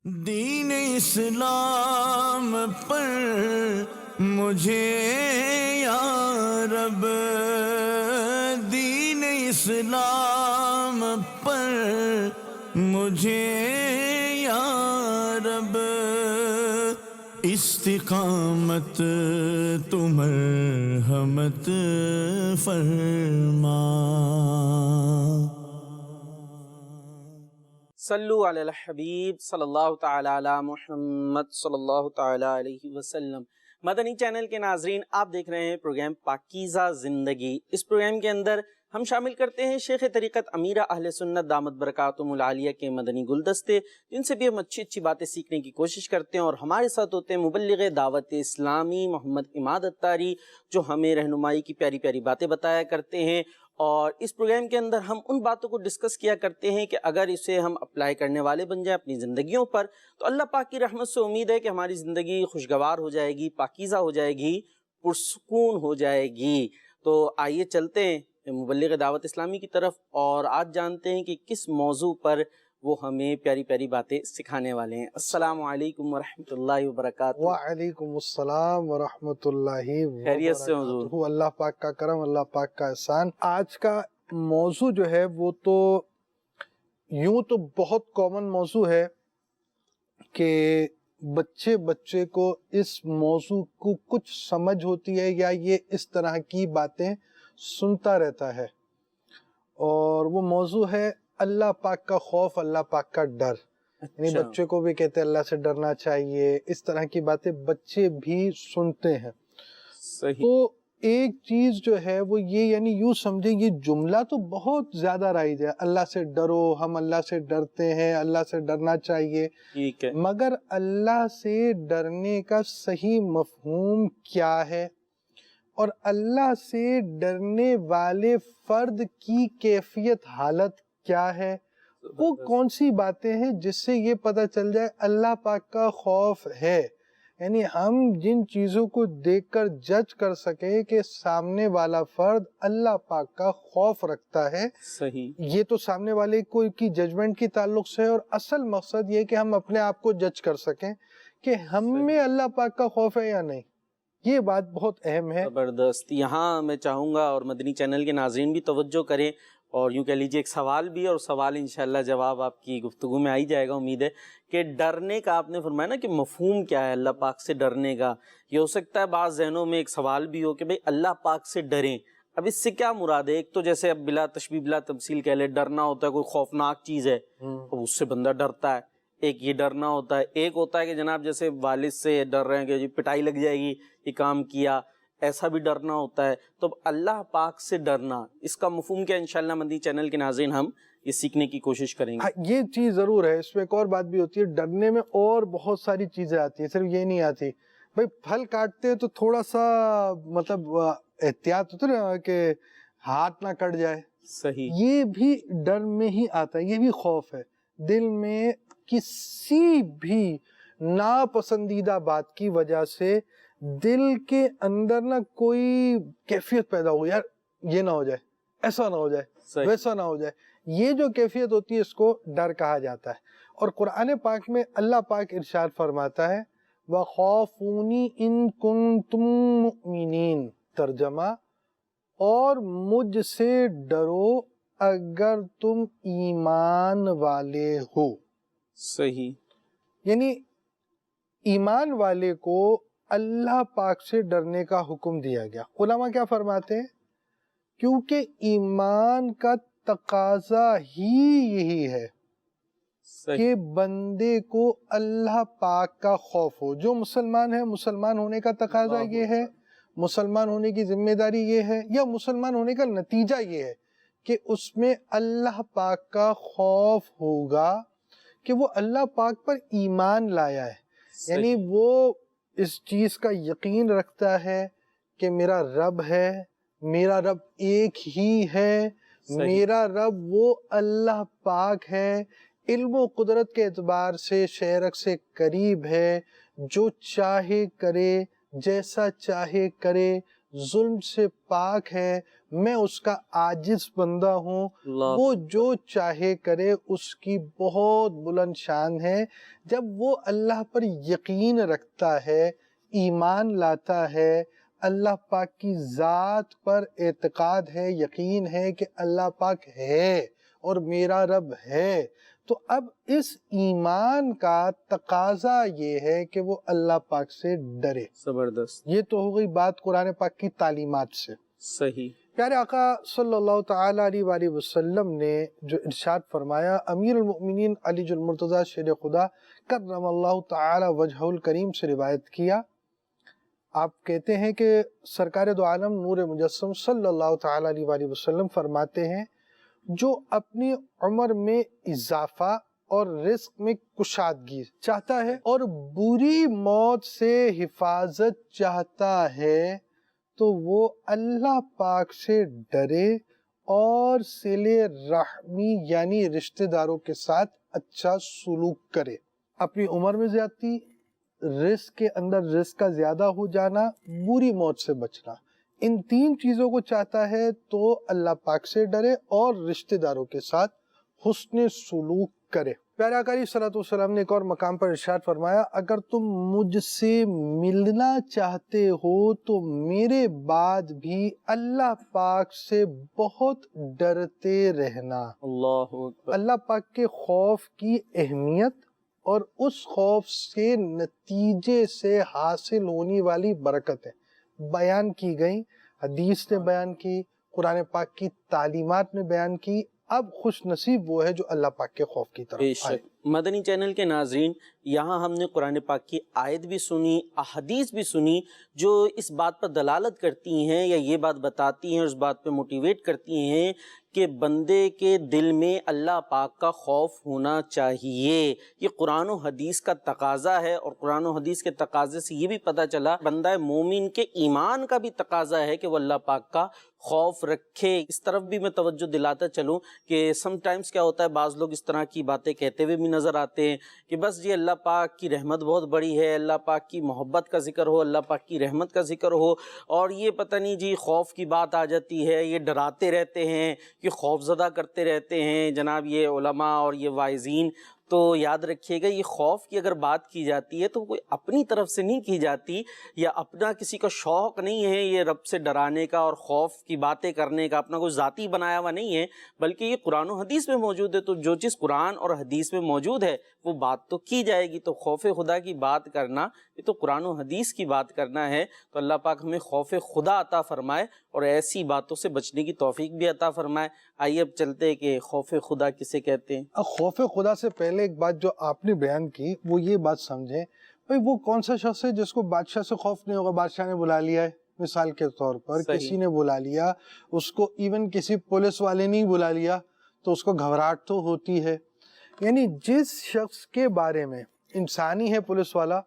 دین اسلام پر مجھے یا رب، دین اسلام پر مجھے یا رب، استقامت تو مرحمت فرما۔ صلو علی الحبیب صلی اللہ تعالی علی محمد صلی اللہ تعالی علیہ وسلم۔ مدنی چینل کے ناظرین، آپ دیکھ رہے ہیں پروگرام پاکیزہ زندگی۔ اس پروگرام کے اندر ہم شامل کرتے ہیں شیخ طریقت امیرہ اہل سنت دامت برکاتہم العالیہ کے مدنی گلدستے، جن سے بھی ہم اچھی باتیں سیکھنے کی کوشش کرتے ہیں، اور ہمارے ساتھ ہوتے ہیں مبلغ دعوت اسلامی محمد اماد اتاری، جو ہمیں رہنمائی کی پیاری پیاری باتیں بتایا کرتے ہیں۔ اور اس پروگرام کے اندر ہم ان باتوں کو ڈسکس کیا کرتے ہیں کہ اگر اسے ہم اپلائی کرنے والے بن جائیں اپنی زندگیوں پر، تو اللہ پاک کی رحمت سے امید ہے کہ ہماری زندگی خوشگوار ہو جائے گی، پاکیزہ ہو جائے گی، پرسکون ہو جائے گی۔ تو آئیے چلتے ہیں مبلغ دعوت اسلامی کی طرف، اور آج جانتے ہیں کہ کس موضوع پر وہ ہمیں پیاری پیاری باتیں سکھانے والے ہیں۔ السلام علیکم ورحمۃ اللہ وبرکاتہ۔ وعلیکم السلام ورحمۃ اللہ خیریت سے حضور؟ وبرکاتہ۔ اللہ پاک کا کرم، اللہ پاک کا احسان۔ آج کا موضوع جو ہے وہ تو یوں تو بہت کامن موضوع ہے کہ بچے کو اس موضوع کو کچھ سمجھ ہوتی ہے یا یہ اس طرح کی باتیں سنتا رہتا ہے، اور وہ موضوع ہے اللہ پاک کا خوف، اللہ پاک کا ڈر۔ یعنی بچے کو بھی کہتے ہیں اللہ سے ڈرنا چاہیے، اس طرح کی باتیں بچے بھی سنتے ہیں۔ صحیح۔ تو ایک چیز جو ہے وہ یہ، یعنی یوں سمجھے یہ جملہ تو بہت زیادہ رائج ہے، اللہ سے ڈرو، ہم اللہ سے ڈرتے ہیں، اللہ سے ڈرنا چاہیے، ٹھیک ہے، مگر اللہ سے ڈرنے کا صحیح مفہوم کیا ہے، اور اللہ سے ڈرنے والے فرد کی کیفیت حالت کیا ہے، وہ کون سی باتیں ہیں جس سے یہ پتہ چل جائے اللہ پاک کا خوف ہے۔ یعنی ہم جن چیزوں کو دیکھ کر جج کر سکیں کہ سامنے والا فرد اللہ پاک کا خوف رکھتا ہے، صحیح، یہ تو سامنے والے کو کی ججمنٹ کی تعلق سے ہے، اور اصل مقصد یہ کہ ہم اپنے آپ کو جج کر سکیں کہ ہم میں اللہ پاک کا خوف ہے یا نہیں۔ یہ بات بہت اہم ہے۔ زبردست۔ یہاں میں چاہوں گا اور مدنی چینل کے ناظرین بھی توجہ کریں، اور یوں کہہ لیجیے ایک سوال بھی ہے، اور سوال انشاءاللہ جواب آپ کی گفتگو میں آ ہی جائے گا امید ہے، کہ ڈرنے کا آپ نے فرمایا نا کہ مفہوم کیا ہے اللہ پاک سے ڈرنے کا۔ یہ ہو سکتا ہے بعض ذہنوں میں ایک سوال بھی ہو کہ بھئی اللہ پاک سے ڈریں، اب اس سے کیا مراد ہے؟ ایک تو جیسے اب بلا تشبیہ بلا تمثیل کہہ لے، ڈرنا ہوتا ہے کوئی خوفناک چیز ہے، اب اس سے بندہ ڈرتا ہے، ایک یہ ڈرنا ہوتا ہے۔ ایک ہوتا ہے کہ جناب جیسے والد سے ڈر رہے ہیں کہ پٹائی لگ جائے گی یہ کام کیا، ایسا بھی ڈرنا ہوتا ہے۔ تو اللہ پاک سے ڈرنا، اس کا مفہوم کیا؟ انشاءاللہ مدنی چینل کے ناظرین ہم یہ سیکھنے کی کوشش کریں گے۔ یہ چیز ضرور ہے۔ اس میں ایک اور بات بھی ہوتی ہے، ڈرنے میں اور بہت ساری چیزیں آتی ہیں، صرف یہ نہیں آتی۔ بھئی پھل کاٹتے ہیں تو تھوڑا سا مطلب احتیاط ہوتا ہے نا کہ ہاتھ نہ کٹ جائے، صحیح، یہ بھی ڈر میں ہی آتا ہے، یہ بھی خوف ہے۔ دل میں کسی بھی ناپسندیدہ بات کی وجہ سے دل کے اندر نہ کوئی کیفیت پیدا ہو، یار یہ نہ ہو جائے، ایسا نہ ہو جائے، ویسا نہ ہو جائے، یہ جو کیفیت ہوتی ہے اس کو ڈر کہا جاتا ہے۔ اور قرآن پاک میں اللہ پاک ارشاد فرماتا ہے وَخَافُونِي إِن كُنتُم مُؤْمِنِينَ، ترجمہ، اور مجھ سے ڈرو اگر تم ایمان والے ہو۔ صحیح، یعنی ایمان والے کو اللہ پاک سے ڈرنے کا حکم دیا گیا۔ علماء کیا فرماتے ہیں؟ کیونکہ ایمان کا تقاضا ہی یہی ہے کہ بندے کو اللہ پاک کا خوف ہو۔ جو مسلمان ہے، مسلمان ہونے کا تقاضا یہ ہے، مسلمان ہونے کی ذمہ داری یہ ہے، یا مسلمان ہونے کا نتیجہ یہ ہے کہ اس میں اللہ پاک کا خوف ہوگا، کہ وہ اللہ پاک پر ایمان لایا ہے، یعنی وہ اس چیز کا یقین رکھتا ہے کہ میرا رب ہے، میرا رب ایک ہی ہے، میرا رب وہ اللہ پاک ہے، علم و قدرت کے اعتبار سے شرک سے قریب ہے، جو چاہے کرے، جیسا چاہے کرے، ظلم سے پاک ہے، میں اس کا عاجز بندہ ہوں، وہ جو چاہے کرے، اس کی بہت بلند شان ہے۔ جب وہ اللہ پر یقین رکھتا ہے، ایمان لاتا ہے، اللہ پاک کی ذات پر اعتقاد ہے، یقین ہے کہ اللہ پاک ہے اور میرا رب ہے، تو اب اس ایمان کا تقاضا یہ ہے کہ وہ اللہ پاک سے ڈرے۔ زبردست، یہ تو ہو گئی بات قرآن پاک کی تعلیمات سے۔ صحیح۔ پیارے آقا صلی اللہ تعالی علیہ وآلہ وسلم نے جو ارشاد فرمایا، امیر المؤمنین علی المرتضیٰ شیر خدا کرم اللہ تعالی وجہہ الکریم سے روایت کیا، آپ کہتے ہیں کہ سرکار دو عالم نور مجسم صلی اللہ تعالی علیہ وآلہ وسلم فرماتے ہیں، جو اپنی عمر میں اضافہ اور رزق میں کشادگی چاہتا ہے اور بری موت سے حفاظت چاہتا ہے، تو وہ اللہ پاک سے ڈرے اور صلہ رحمی یعنی رشتہ داروں کے ساتھ اچھا سلوک کرے۔ اپنی عمر میں زیادتی، رزق کے اندر رزق کا زیادہ ہو جانا، بری موت سے بچنا، ان تین چیزوں کو چاہتا ہے تو اللہ پاک سے ڈرے اور رشتہ داروں کے ساتھ حسن سلوک کرے۔ پیارے آقا علیہ الصلوۃ والسلام نے ایک اور مقام پر ارشاد فرمایا، اگر تم مجھ سے ملنا چاہتے ہو تو میرے بعد بھی اللہ پاک سے بہت ڈرتے رہنا۔ اللہ اکبر۔ اللہ پاک کے خوف کی اہمیت اور اس خوف سے نتیجے سے حاصل ہونے والی برکتیں بیان کی گئیں، حدیث نے بیان کی، قرآن پاک کی تعلیمات نے بیان کی۔ اب خوش نصیب وہ ہے جو اللہ پاک کے خوف کی طرف بے آئے۔ شک۔ مدنی چینل کے ناظرین، یہاں ہم نے قرآن پاک کی آیت بھی سنی، احادیث بھی سنی، جو اس بات پر دلالت کرتی ہیں یا یہ بات بتاتی ہیں اور اس بات پہ موٹیویٹ کرتی ہیں کہ بندے کے دل میں اللہ پاک کا خوف ہونا چاہیے۔ یہ قرآن و حدیث کا تقاضا ہے، اور قرآن و حدیث کے تقاضے سے یہ بھی پتہ چلا بندہ مومن کے ایمان کا بھی تقاضا ہے کہ وہ اللہ پاک کا خوف رکھے۔ اس طرف بھی میں توجہ دلاتا چلوں کہ سم ٹائمز کیا ہوتا ہے، بعض لوگ اس طرح کی باتیں کہتے ہوئے بھی نظر آتے ہیں کہ بس جی اللہ پاک کی رحمت بہت بڑی ہے، اللہ پاک کی محبت کا ذکر ہو، اللہ پاک کی رحمت کا ذکر ہو، اور یہ پتہ نہیں جی خوف کی بات آ جاتی ہے، یہ ڈراتے رہتے ہیں، یہ خوف زدہ کرتے رہتے ہیں جناب یہ علماء اور یہ واعظین۔ تو یاد رکھیے گا، یہ خوف کی اگر بات کی جاتی ہے تو کوئی اپنی طرف سے نہیں کی جاتی، یا اپنا کسی کا شوق نہیں ہے یہ رب سے ڈرانے کا اور خوف کی باتیں کرنے کا، اپنا کوئی ذاتی بنایا ہوا نہیں ہے، بلکہ یہ قرآن و حدیث میں موجود ہے۔ تو جو چیز قرآن اور حدیث میں موجود ہے وہ بات تو کی جائے گی۔ تو خوف خدا کی بات کرنا، یہ تو قرآن و حدیث کی بات کرنا ہے۔ تو اللہ پاک ہمیں خوف خدا عطا فرمائے اور ایسی باتوں سے بچنے کی توفیق بھی عطا فرمائے۔ آئیے اب چلتے کہ خوف خدا کسے کہتے ہیں۔ خوف خدا سے پہلے ایک بات جو آپ نے بیان کی وہ یہ بات سمجھیں، بھئی وہ کون سا شخص ہے جس کو بادشاہ سے خوف نہیں ہوگا؟ بادشاہ نے بلا لیا ہے مثال کے طور پر، کسی نے بلا لیا اس کو، ایون کسی پولیس والے نے بلا لیا تو اس کو گھبراہٹ تو ہوتی ہے۔ یعنی جس شخص کے بارے میں انسانی ہے پولیس والا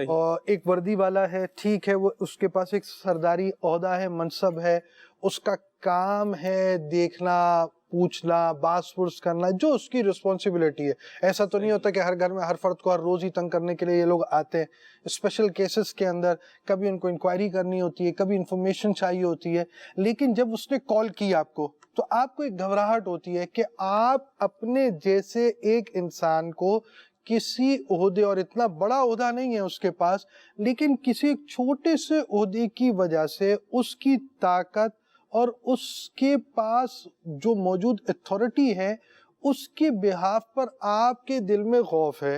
اور ایک وردی والا ہے، ٹھیک ہے، وہ اس کے پاس ایک سرداری عہدہ ہے، منصب ہے، اس کا کام ہے دیکھنا، پوچھنا، باس پرس کرنا، جو اس کی رسپانسبلٹی ہے۔ ایسا تو نہیں ہوتا کہ ہر گھر میں ہر فرد کو ہر روز ہی تنگ کرنے کے لیے یہ لوگ آتے ہیں۔ اسپیشل کیسز کے اندر کبھی ان کو انکوائری کرنی ہوتی ہے، کبھی انفارمیشن چاہیے ہوتی ہے، لیکن جب اس نے کال کی آپ کو تو آپ کو ایک گھبراہٹ ہوتی ہے کہ آپ اپنے جیسے ایک انسان کو کسی عہدے، اور اتنا بڑا عہدہ نہیں ہے اس کے پاس، لیکن کسی ایک چھوٹے سے عہدے کی وجہ سے اس کی طاقت اور اس کے پاس جو موجود اتھارٹی ہے اس کے بہاف پر آپ کے دل میں خوف ہے،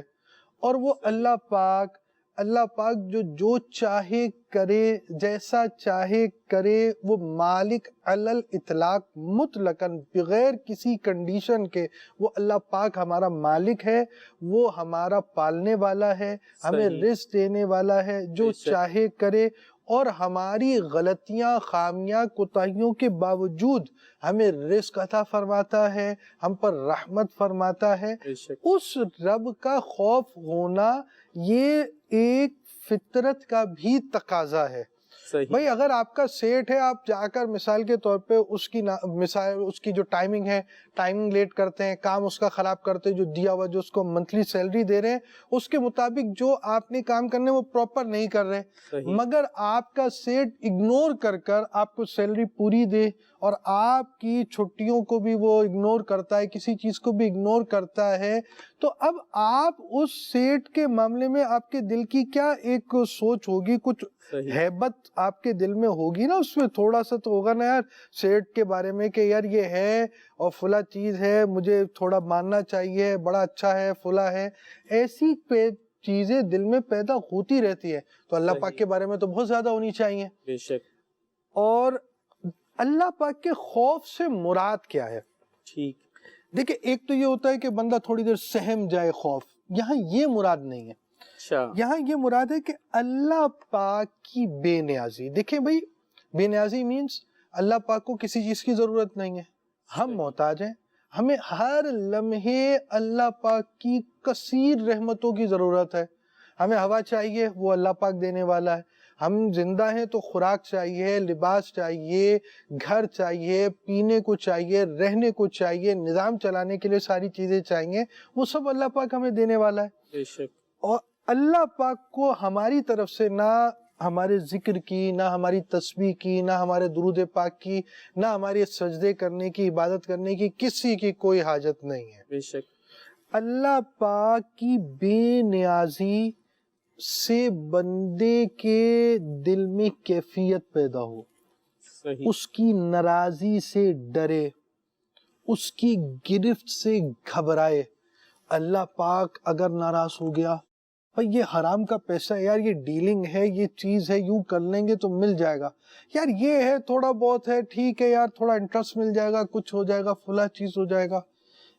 اور وہ اللہ پاک جو چاہے کرے، جیسا چاہے کرے، وہ مالک علی الاطلاق مطلقاً بغیر کسی کنڈیشن کے، وہ اللہ پاک ہمارا مالک ہے، وہ ہمارا پالنے والا ہے، ہمیں رزق دینے والا ہے، جو چاہے کرے، اور ہماری غلطیاں، خامیاں، کوتاہیوں کے باوجود ہمیں رزق عطا فرماتا ہے، ہم پر رحمت فرماتا ہے۔ اس رب کا خوف ہونا یہ ایک فطرت کا بھی تقاضا ہے۔ صحیح. بھائی اگر آپ کا سیٹ ہے، آپ جا کر مثال کے طور پہ اس کی جو ٹائمنگ ہے، ٹائمنگ لیٹ کرتے ہیں، کام اس کا خراب کرتے ہیں، جو دیا ہوا جو اس کو منتھلی سیلری دے رہے ہیں اس کے مطابق جو آپ نے کام کرنے وہ پراپر نہیں کر رہے، صحیح. مگر آپ کا سیٹ اگنور کر آپ کو سیلری پوری دے اور آپ کی چھٹیوں کو بھی وہ اگنور کرتا ہے، کسی چیز کو بھی اگنور کرتا ہے، تو اب آپ اس سیٹ کے معاملے میں آپ کے دل کی کیا ایک سوچ ہوگی، کچھ صحیح. ہیبت آپ کے دل میں ہوگی نا، اس میں تھوڑا سا تو ہوگا نا یار سیٹ کے بارے میں کہ یار یہ ہے اور فلاں چیز ہے، مجھے تھوڑا ماننا چاہیے، بڑا اچھا ہے، فلاں ہے، ایسی چیزیں دل میں پیدا ہوتی رہتی ہے. تو اللہ پاک کے بارے میں تو بہت زیادہ ہونی چاہیے. بے شک. اور اللہ پاک کے خوف سے مراد کیا ہے؟ ٹھیک. دیکھیں ایک تو یہ ہوتا ہے کہ بندہ تھوڑی دیر سہم جائے خوف، یہاں یہ مراد نہیں ہے. اچھا. یہاں یہ مراد ہے کہ اللہ پاک کی بے نیازی. دیکھیں بھائی بے نیازی مینس اللہ پاک کو کسی چیز کی ضرورت نہیں ہے، ہم محتاج ہیں، ہمیں ہر لمحے اللہ پاک کی کثیر رحمتوں کی ضرورت ہے. ہمیں ہوا چاہیے، وہ اللہ پاک دینے والا ہے. ہم زندہ ہیں تو خوراک چاہیے، لباس چاہیے، گھر چاہیے، پینے کو چاہیے، رہنے کو چاہیے، نظام چلانے کے لیے ساری چیزیں چاہیے، وہ سب اللہ پاک ہمیں دینے والا ہے. بے شک. اور اللہ پاک کو ہماری طرف سے نہ ہمارے ذکر کی، نہ ہماری تسبیح کی، نہ ہمارے درود پاک کی، نہ ہمارے سجدے کرنے کی، عبادت کرنے کی کسی کی کوئی حاجت نہیں ہے. بے شک. اللہ پاک کی بے نیازی سے بندے کے دل میں کیفیت پیدا ہو، صحیح. اس کی ناراضی سے ڈرے، اس کی گرفت سے گھبرائے. اللہ پاک اگر ناراض ہو گیا، بھئی یہ حرام کا پیسہ ہے یار، یہ ڈیلنگ ہے، یہ چیز ہے، یوں کر لیں گے تو مل جائے گا، یار یہ ہے تھوڑا بہت ہے، ٹھیک ہے یار تھوڑا انٹرسٹ مل جائے گا، کچھ ہو جائے گا، فلاں چیز ہو جائے گا.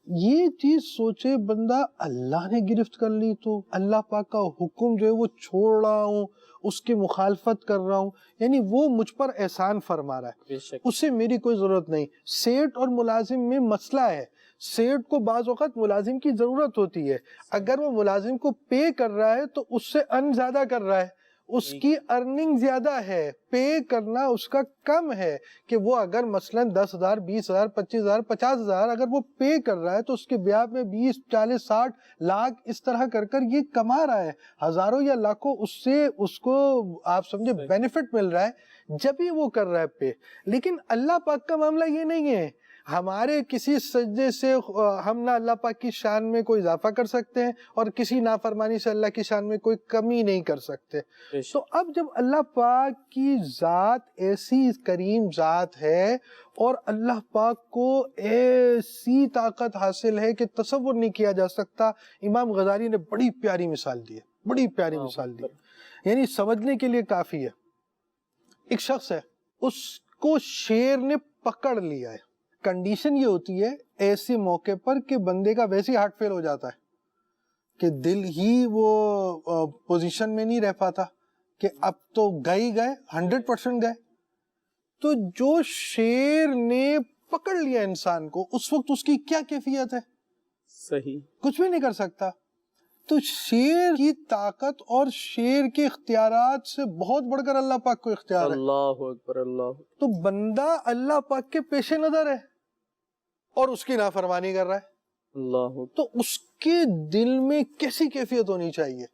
یہ چیز سوچے بندہ اللہ نے گرفت کر لی تو اللہ پاک کا حکم جو ہے وہ چھوڑ رہا ہوں، اس کی مخالفت کر رہا ہوں، یعنی وہ مجھ پر احسان فرما رہا ہے، بے شک. اس سے میری کوئی ضرورت نہیں. سیٹ اور ملازم میں مسئلہ ہے، سیٹ کو بعض اوقات ملازم کی ضرورت ہوتی ہے، اگر وہ ملازم کو پے کر رہا ہے تو اس سے ارن زیادہ کر رہا ہے، اس کی ارننگ زیادہ ہے، پے کرنا اس کا کم ہے. کہ وہ اگر مثلا 10,000 20,000 25,000 50,000 اگر وہ پے کر رہا ہے تو اس کے بیاہ میں 20 40 60 لاکھ اس طرح کر یہ کما رہا ہے، ہزاروں یا لاکھوں اس سے اس کو آپ سمجھے بینیفٹ مل رہا ہے جب ہی وہ کر رہا ہے پے. لیکن اللہ پاک کا معاملہ یہ نہیں ہے. ہمارے کسی سجدے سے ہم نہ اللہ پاک کی شان میں کوئی اضافہ کر سکتے ہیں اور کسی نافرمانی سے اللہ کی شان میں کوئی کمی نہیں کر سکتے. تو اب جب اللہ پاک کی ذات ایسی کریم ذات ہے اور اللہ پاک کو ایسی طاقت حاصل ہے کہ تصور نہیں کیا جا سکتا. امام غزالی نے بڑی پیاری مثال دی ہے، بڑی پیاری مثال دی، یعنی سمجھنے کے لیے کافی ہے. ایک شخص ہے، اس کو شیر نے پکڑ لیا ہے. کنڈیشن یہ ہوتی ہے ایسے موقع پر کہ بندے کا ویسے ہی ہارٹ فیل ہو جاتا ہے کہ دل ہی وہ پوزیشن میں نہیں رہ پاتا کہ اب تو گئے 100% گئے. تو جو شیر نے پکڑ لیا انسان کو، اس وقت اس کی کیا کیفیت ہے؟ صحیح. کچھ بھی نہیں کر سکتا. تو شیر کی طاقت اور شیر کے اختیارات سے بہت بڑھ کر اللہ پاک کو اختیار ہے. اللہ اکبر. اللہ. تو بندہ اللہ پاک کے پیش نظر ہے اور اس کی نافرمانی کر رہا ہے. اللہ. تو اس کے دل میں کیسی کیفیت ہونی چاہیے؟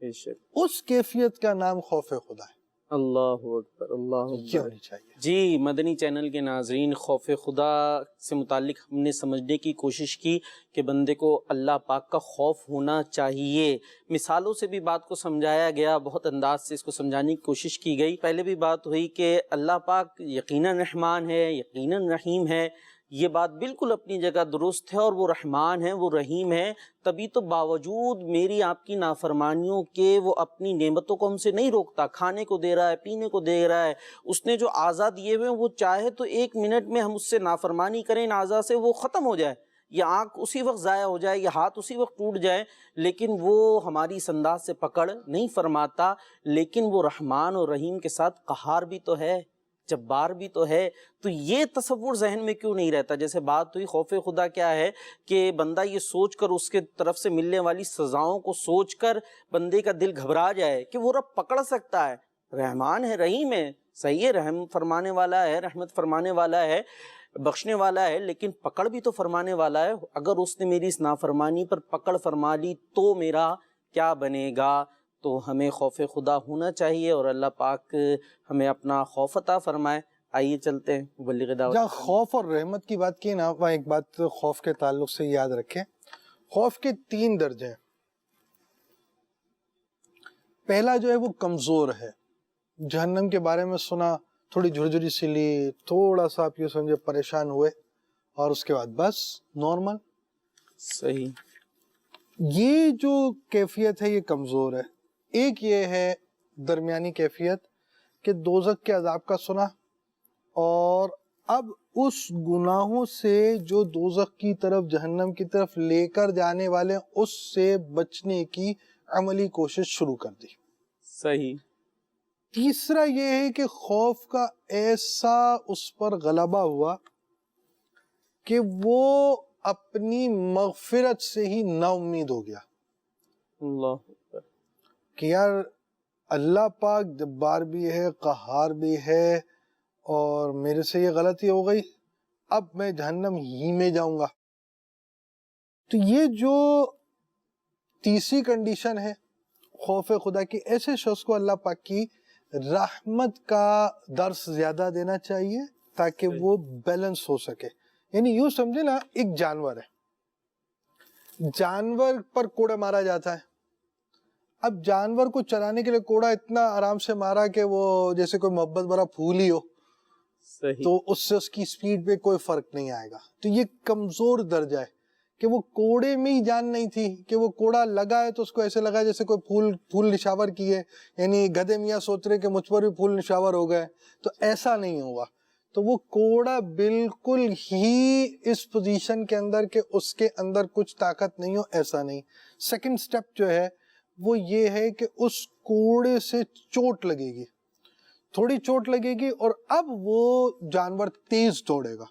بے شک. اس کیفیت کا نام خوف خدا ہے. اللہ اکبر. اللہ یہ ہونی چاہیے. جی مدنی چینل کے ناظرین، خوف خدا سے متعلق ہم نے سمجھنے کی کوشش کی کہ بندے کو اللہ پاک کا خوف ہونا چاہیے. مثالوں سے بھی بات کو سمجھایا گیا، بہت انداز سے اس کو سمجھانے کی کوشش کی گئی. پہلے بھی بات ہوئی کہ اللہ پاک یقیناً رحمان ہے، یقیناً رحیم ہے. یہ بات بالکل اپنی جگہ درست ہے، اور وہ رحمان ہے، وہ رحیم ہے. تبھی تو باوجود میری آپ کی نافرمانیوں کے وہ اپنی نعمتوں کو ہم سے نہیں روکتا. کھانے کو دے رہا ہے، پینے کو دے رہا ہے. اس نے جو اعضاء دیے ہوئے ہیں وہ چاہے تو 1 منٹ میں ہم اس سے نافرمانی کریں، ان اعضاء سے وہ ختم ہو جائے، یا آنکھ اسی وقت ضائع ہو جائے، یا ہاتھ اسی وقت ٹوٹ جائے، لیکن وہ ہماری اس انداز سے پکڑ نہیں فرماتا. لیکن وہ رحمان اور رحیم کے ساتھ قہار بھی تو ہے، جبار بھی تو ہے. تو یہ تصور ذہن میں کیوں نہیں رہتا؟ جیسے بات ہوئی خوف خدا کیا ہے کہ بندہ یہ سوچ کر اس کے طرف سے ملنے والی سزاؤں کو سوچ کر بندے کا دل گھبرا جائے کہ وہ رب پکڑ سکتا ہے، رحمان ہے، رحیم ہے، صحیح ہے، رحم فرمانے والا ہے، رحمت فرمانے والا ہے، بخشنے والا ہے، لیکن پکڑ بھی تو فرمانے والا ہے. اگر اس نے میری اس نافرمانی پر پکڑ فرما لی تو میرا کیا بنے گا؟ تو ہمیں خوف خدا ہونا چاہیے اور اللہ پاک ہمیں اپنا خوف عطا فرمائے. آئیے چلتے ہیں مبلغ دعوت. جہاں خوف اور رحمت کی بات کی نا، وہاں ایک بات خوف کے تعلق سے یاد رکھیں. خوف کے 3 درجے ہیں. پہلا جو ہے وہ کمزور ہے. جہنم کے بارے میں سنا، تھوڑی جھرجھری سی لی، تھوڑا سا آپ یہ سمجھے پریشان ہوئے، اور اس کے بعد بس نارمل. صحیح. یہ جو کیفیت ہے یہ کمزور ہے. ایک یہ ہے درمیانی کیفیت کہ دوزخ کے عذاب کا سنا، اور اب اس گناہوں سے جو دوزخ کی طرف، جہنم کی طرف لے کر جانے والے ہیں، اس سے بچنے کی عملی کوشش شروع کر دی. صحیح. تیسرا یہ ہے کہ خوف کا ایسا اس پر غلبہ ہوا کہ وہ اپنی مغفرت سے ہی نا امید ہو گیا اللہ کہ یار اللہ پاک جبار بھی ہے، قہار بھی ہے، اور میرے سے یہ غلطی ہو گئی، اب میں جہنم ہی میں جاؤں گا. تو یہ جو تیسری کنڈیشن ہے خوف خدا کی، ایسے شخص کو اللہ پاک کی رحمت کا درس زیادہ دینا چاہیے تاکہ وہ بیلنس ہو سکے. یعنی یوں سمجھے نا، ایک جانور ہے، جانور پر کوڑا مارا جاتا ہے. اب جانور کو چلانے کے لیے کوڑا اتنا آرام سے مارا کہ وہ جیسے کوئی محبت بھرا پھول ہی ہو، صحیح. تو اس سے اس کی سپیڈ پہ کوئی فرق نہیں آئے گا. تو یہ کمزور درجہ ہے کہ وہ کوڑے میں ہی جان نہیں تھی، کہ وہ کوڑا لگا ہے تو اس کو ایسے لگا جیسے کوئی پھول نشاور کیے، یعنی گدھے میاں سوچ رہے کہ مجھ پر بھی پھول نشاور ہو گئے. تو ایسا نہیں ہوا. تو وہ کوڑا بالکل ہی اس پوزیشن کے اندر کہ اس کے اندر کچھ طاقت نہیں ہو، ایسا نہیں. سیکنڈ سٹیپ جو ہے وہ یہ ہے کہ اس کوڑے سے چوٹ لگے گی، تھوڑی چوٹ لگے گی، اور اب وہ جانور تیز دوڑے گا.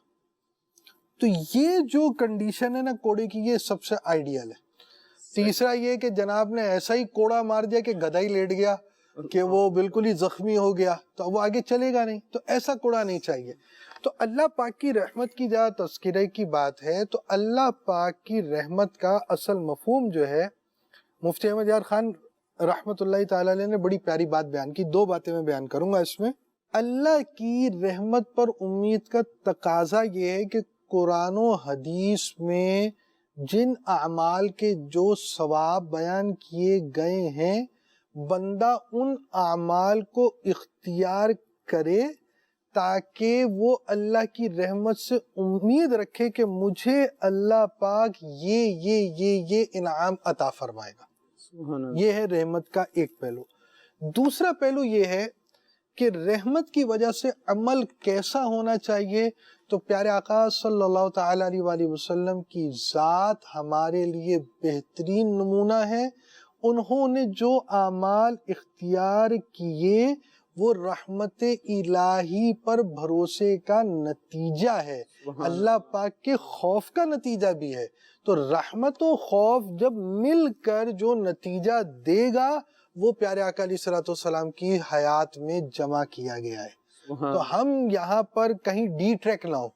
تو یہ جو کنڈیشن ہے نا کوڑے کی، یہ سب سے آئیڈیل ہے. تیسرا یہ کہ جناب نے ایسا ہی کوڑا مار دیا کہ گدھا ہی لیٹ گیا، کہ وہ بالکل ہی زخمی ہو گیا، تو وہ آگے چلے گا نہیں. تو ایسا کوڑا نہیں چاہیے. تو اللہ پاک کی رحمت کی جہاں تذکرے کی بات ہے، تو اللہ پاک کی رحمت کا اصل مفہوم جو ہے، مفتی احمد یار خان رحمت اللہ تعالی علیہ نے بڑی پیاری بات بیان کی. 2 باتیں میں بیان کروں گا اس میں. اللہ کی رحمت پر امید کا تقاضا یہ ہے کہ قرآن و حدیث میں جن اعمال کے جو ثواب بیان کیے گئے ہیں، بندہ ان اعمال کو اختیار کرے تاکہ وہ اللہ کی رحمت سے امید رکھے کہ مجھے اللہ پاک یہ انعام عطا فرمائے گا. یہ ہے رحمت کا ایک پہلو. دوسرا پہلو یہ ہے کہ رحمت کی وجہ سے عمل کیسا ہونا چاہیے. تو پیارے آقا صلی اللہ تعالی علیہ وآلہ وسلم کی ذات ہمارے لیے بہترین نمونہ ہے. انہوں نے جو اعمال اختیار کیے وہ رحمت الہی پر بھروسے کا نتیجہ ہے، اللہ پاک کے خوف کا نتیجہ بھی ہے. تو رحمت و خوف جب مل کر جو نتیجہ دے گا، وہ پیارے آقا علیہ الصلوۃ والسلام کی حیات میں جمع کیا گیا ہے. تو ہم یہاں پر کہیں ڈی ٹریک نہ ہو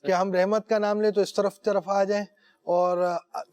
کہ ہم رحمت کا نام لیں تو اس طرف آ جائیں، اور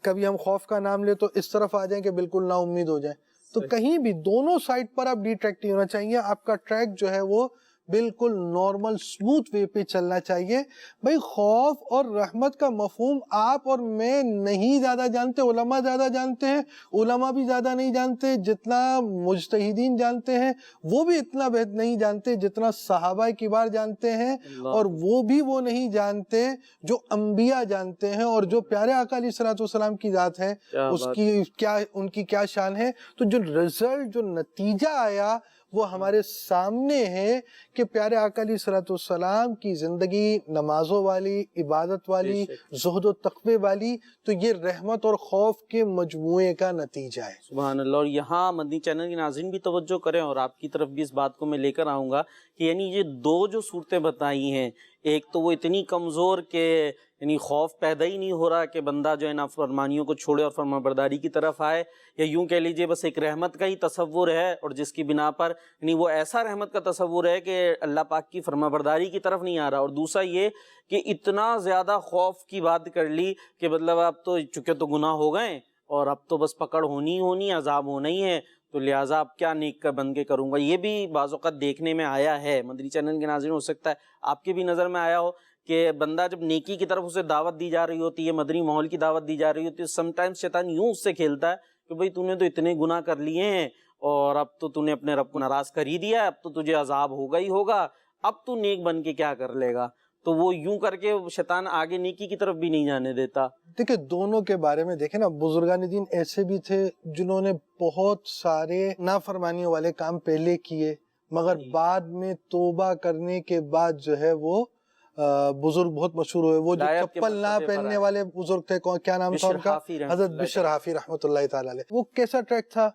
کبھی ہم خوف کا نام لیں تو اس طرف آ جائیں کہ بالکل نا امید ہو جائیں. تو کہیں بھی دونوں سائڈ پر آپ ڈی ٹریک نہیں ہونا چاہیے. آپ کا ٹریک جو ہے وہ بالکل نارمل سموتھ وے پہ چلنا چاہیے. بھائی خوف اور رحمت کا مفہوم آپ اور میں نہیں زیادہ جانتے، علماء زیادہ جانتے ہیں. علماء بھی زیادہ نہیں جانتے جتنا مجتہدین جانتے ہیں، وہ بھی اتنا نہیں جانتے جتنا صحابہ کبار جانتے ہیں، اور وہ بھی وہ نہیں جانتے جو انبیاء جانتے ہیں، اور جو پیارے آقا علیہ الصلوۃ والسلام کی ذات ہے اس کی کیا، ان کی کیا شان ہے. تو جو رزلٹ، جو نتیجہ آیا وہ ہمارے سامنے ہے کہ پیارے آقا علیہ الصلوۃ والسلام کی زندگی نمازوں والی، عبادت والی، زہد و تقوی والی. تو یہ رحمت اور خوف کے مجموعے کا نتیجہ ہے. سبحان اللہ. اور یہاں مدنی چینل کے ناظرین بھی توجہ کریں، اور آپ کی طرف بھی اس بات کو میں لے کر آؤں گا کہ یعنی یہ 2 جو صورتیں بتائی ہیں، ایک تو وہ اتنی کمزور کہ یعنی خوف پیدا ہی نہیں ہو رہا کہ بندہ جو ہے نافرمانیوں کو چھوڑے اور فرما برداری کی طرف آئے، یا یوں کہہ لیجئے بس ایک رحمت کا ہی تصور ہے، اور جس کی بنا پر یعنی وہ ایسا رحمت کا تصور ہے کہ اللہ پاک کی فرما برداری کی طرف نہیں آ رہا، اور دوسرا یہ کہ اتنا زیادہ خوف کی بات کر لی کہ مطلب اب تو چونکہ تو گناہ ہو گئے اور اب تو بس پکڑ ہونی ہونی، عذاب ہونا ہی ہے، تو لہٰذا اب کیا نیک کا بن کے کروں گا۔ یہ بھی بعض اوقات دیکھنے میں آیا ہے، مدنی چینل کے ناظرین ہو سکتا ہے آپ کے بھی نظر میں آیا ہو کہ بندہ جب نیکی کی طرف اسے دعوت دی جا رہی ہوتی ہے، مدنی ماحول کی دعوت دی جا رہی ہوتی ہے، سم ٹائمز شیطان یوں اس سے کھیلتا ہے کہ بھئی تو نے تو اتنے گناہ کر لیے ہیں اور اب تو نے اپنے رب کو ناراض کر ہی دیا ہے، اب تو تجھے عذاب ہوگا ہی ہوگا، اب تو نیک بن کے کیا کر لے گا، تو وہ یوں کر کے شیطان آگے نیکی کی طرف بھی نہیں جانے دیتا۔ دیکھیں دونوں کے بارے میں دیکھیں نا، بزرگان دین ایسے بھی تھے جنہوں نے بہت سارے نافرمانیوں والے کام پہلے کیے، مگر بعد میں توبہ کرنے کے بعد جو ہے وہ بزرگ بہت مشہور ہوئے۔ وہ جو چپل نہ پہننے والے بزرگ تھے، کیا نام تھا ان کا؟ حضرت بشر حافی رحمۃ اللہ تعالی علیہ۔ وہ کیسا ٹریک تھا،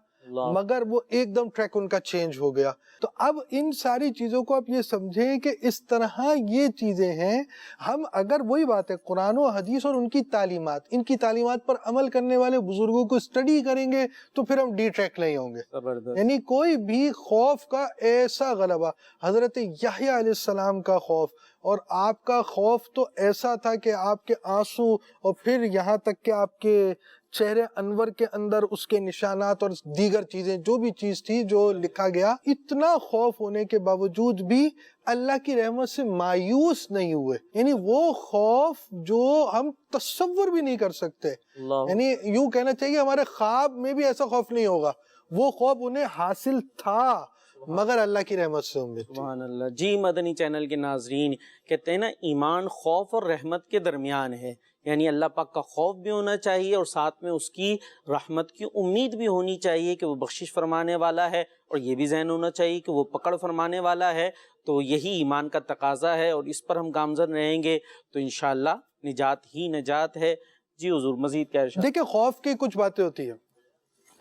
مگر وہ ایک دم ٹریک ان کا چینج ہو گیا۔ تو اب ان ساری چیزوں کو آپ یہ سمجھیں کہ اس طرح یہ چیزیں ہیں، ہم اگر وہی بات ہے قرآن و حدیث اور ان کی تعلیمات پر عمل کرنے والے بزرگوں کو اسٹڈی کریں گے تو پھر ہم ڈی ٹریک نہیں ہوں گے۔ یعنی کوئی بھی خوف کا ایسا غلبہ، حضرت یحییٰ علیہ السلام کا خوف اور آپ کا خوف تو ایسا تھا کہ آپ کے آنسو اور پھر یہاں تک کہ آپ کے چہرے انور کے اندر اس کے نشانات اور دیگر چیزیں جو بھی چیز تھی جو لکھا گیا، اتنا خوف ہونے کے باوجود بھی اللہ کی رحمت سے مایوس نہیں ہوئے۔ یعنی وہ خوف جو ہم تصور بھی نہیں کر سکتے، یعنی یوں کہنا چاہیے ہمارے خواب میں بھی ایسا خوف نہیں ہوگا، وہ خوف انہیں حاصل تھا مگر اللہ کی رحمت سے امید تھی۔ سبحان اللہ۔ جی مدنی چینل کے ناظرین، کہتے ہیں نا ایمان خوف اور رحمت کے درمیان ہے، یعنی اللہ پاک کا خوف بھی ہونا چاہیے اور ساتھ میں اس کی رحمت کی امید بھی ہونی چاہیے کہ وہ بخشش فرمانے والا ہے، اور یہ بھی ذہن ہونا چاہیے کہ وہ پکڑ فرمانے والا ہے۔ تو یہی ایمان کا تقاضا ہے اور اس پر ہم گامزن رہیں گے تو انشاءاللہ نجات ہی نجات ہے۔ جی حضور مزید کیا ارشاد؟ دیکھیں خوف کی کچھ باتیں ہوتی ہیں،